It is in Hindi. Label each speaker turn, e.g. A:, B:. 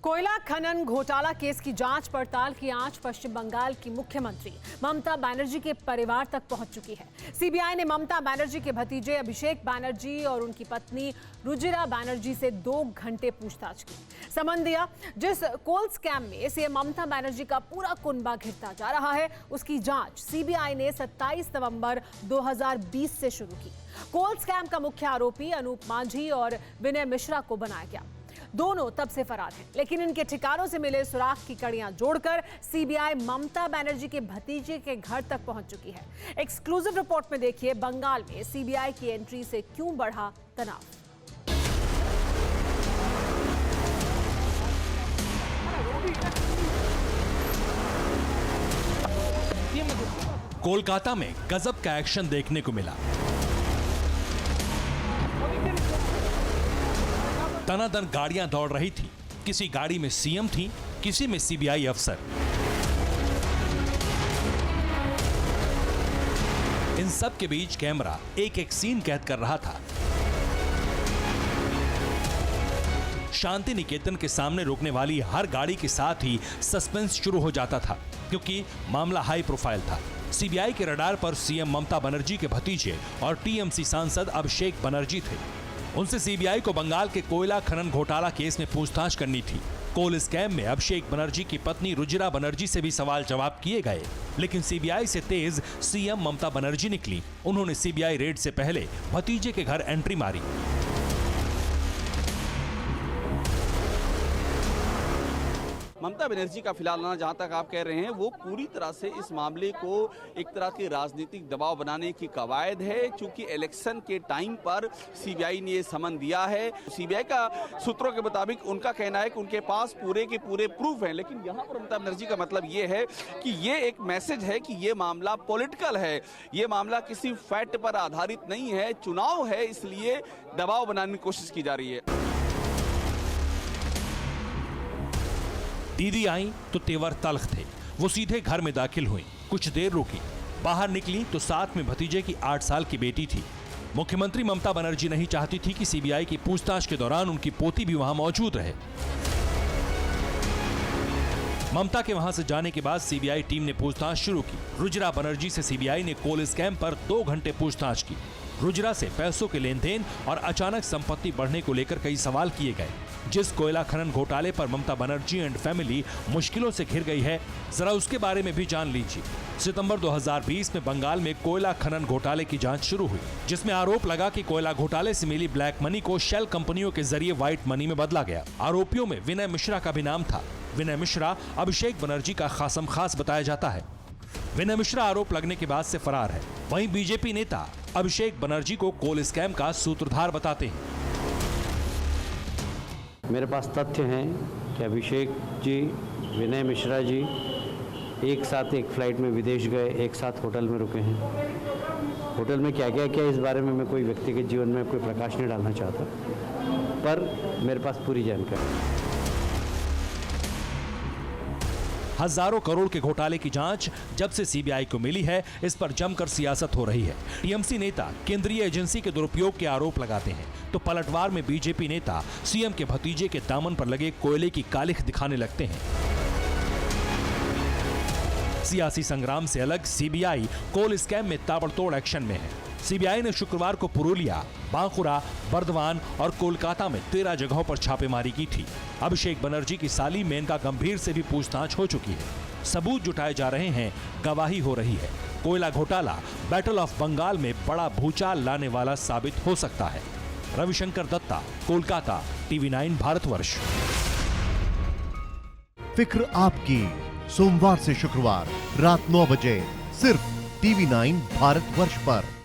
A: कोयला खनन घोटाला केस की जांच पड़ताल की आंच पश्चिम बंगाल की मुख्यमंत्री ममता बनर्जी के परिवार तक पहुंच चुकी है। सीबीआई ने ममता बनर्जी के भतीजे अभिषेक बनर्जी और उनकी पत्नी रुजिरा बनर्जी से 2 घंटे पूछताछ की। समन दिया। जिस कोल स्कैम में सीएम ममता बनर्जी का पूरा कुनबा घिरता जा रहा है, उसकी जांच सीबीआई ने 27 नवंबर 2020 से शुरू की। कोल स्कैम का मुख्य आरोपी अनूप मांझी और विनय मिश्रा को बनाया गया। दोनों तब से फरार हैं, लेकिन इनके ठिकानों से मिले सुराग की कड़ियां जोड़कर सीबीआई ममता बनर्जी के भतीजे के घर तक पहुंच चुकी है। एक्सक्लूसिव रिपोर्ट में देखिए, बंगाल में सीबीआई की एंट्री से क्यों बढ़ा तनाव।
B: कोलकाता में गजब का एक्शन देखने को मिला। तनातन गाड़ियां दौड़ रही थी। किसी गाड़ी में सीएम थी, किसी में सीबीआई अफसर। इन सब के बीच कैमरा एक एक सीन कैद कर रहा था। शांति निकेतन के सामने रुकने वाली हर गाड़ी के साथ ही सस्पेंस शुरू हो जाता था, क्योंकि मामला हाई प्रोफाइल था। सीबीआई के रडार पर सीएम ममता बनर्जी के भतीजे और टीएमसी सांसद अभिषेक बनर्जी थे। उनसे सीबीआई को बंगाल के कोयला खनन घोटाला केस में पूछताछ करनी थी। कोल स्कैम में अभिषेक बनर्जी की पत्नी रुजिरा बनर्जी से भी सवाल जवाब किए गए, लेकिन सीबीआई से तेज सीएम ममता बनर्जी निकली। उन्होंने सीबीआई रेड से पहले भतीजे के घर एंट्री मारी।
C: ममता बनर्जी का फिलहाल ना, जहां तक आप कह रहे हैं, वो पूरी तरह से इस मामले को एक तरह के राजनीतिक दबाव बनाने की कवायद है, क्योंकि इलेक्शन के टाइम पर सीबीआई ने ये समन दिया है। सीबीआई का सूत्रों के मुताबिक उनका कहना है कि उनके पास पूरे के पूरे प्रूफ हैं, लेकिन यहाँ पर ममता बनर्जी का मतलब ये है कि ये एक मैसेज है कि ये मामला पॉलिटिकल है, ये मामला किसी फैक्ट पर आधारित नहीं है, चुनाव है, इसलिए दबाव बनाने की कोशिश की जा रही है।
B: दीदी आई तो तेवर तल्ख थे। वो सीधे घर में दाखिल हुई, कुछ देर रुकी, बाहर निकली तो साथ में भतीजे की 8 साल की बेटी थी। मुख्यमंत्री ममता बनर्जी नहीं चाहती थी कि सीबीआई की पूछताछ के दौरान उनकी पोती भी वहां मौजूद रहे। ममता के वहां से जाने के बाद सीबीआई टीम ने पूछताछ शुरू की। रुजिरा बनर्जी से सीबीआई ने कोल स्कैम पर 2 घंटे पूछताछ की। रुजिरा से पैसों के लेन देन और अचानक संपत्ति बढ़ने को लेकर कई सवाल किए गए। जिस कोयला खनन घोटाले पर ममता बनर्जी एंड फैमिली मुश्किलों से घिर गई है, जरा उसके बारे में भी जान लीजिए। सितंबर 2020 में बंगाल में कोयला खनन घोटाले की जांच शुरू हुई, जिसमें आरोप लगा कि कोयला घोटाले से मिली ब्लैक मनी को शेल कंपनियों के जरिए व्हाइट मनी में बदला गया। आरोपियों में विनय मिश्रा का भी नाम था। विनय मिश्रा अभिषेक बनर्जी का खासम खास बताया जाता है। विनय मिश्रा आरोप लगने के बाद से फरार है। वहीं बीजेपी नेता अभिषेक बनर्जी को कोल स्कैम का सूत्रधार बताते हैं।
D: मेरे पास तथ्य हैं कि अभिषेक जी, विनय मिश्रा जी एक साथ एक फ्लाइट में विदेश गए, एक साथ होटल में रुके हैं। होटल में क्या क्या किया, इस बारे में मैं कोई व्यक्तिगत जीवन में कोई प्रकाश नहीं डालना चाहता, पर मेरे पास पूरी जानकारी।
B: हजारों करोड़ के घोटाले की जांच जब से सीबीआई को मिली है, इस पर जमकर सियासत हो रही है। टीएमसी नेता केंद्रीय एजेंसी के दुरुपयोग के आरोप लगाते हैं, तो पलटवार में बीजेपी नेता सीएम के भतीजे के दामन पर लगे कोयले की कालिख दिखाने लगते हैं। सियासी संग्राम से अलग सीबीआई कोल स्कैम में ताबड़तोड़ एक्शन में है। सीबीआई ने शुक्रवार को पुरुलिया, बांकुरा, बर्दवान और कोलकाता में 13 जगहों पर छापेमारी की थी। अभिषेक बनर्जी की साली मेनका गंभीर से भी पूछताछ हो चुकी है। सबूत जुटाए जा रहे हैं, गवाही हो रही है। कोयला घोटाला बैटल ऑफ बंगाल में बड़ा भूचाल लाने वाला साबित हो सकता है। रविशंकर दत्ता, कोलकाता, TV9 भारतवर्ष।
E: फिक्र आपकी, सोमवार से शुक्रवार रात 9 बजे सिर्फ TV9 भारतवर्ष पर।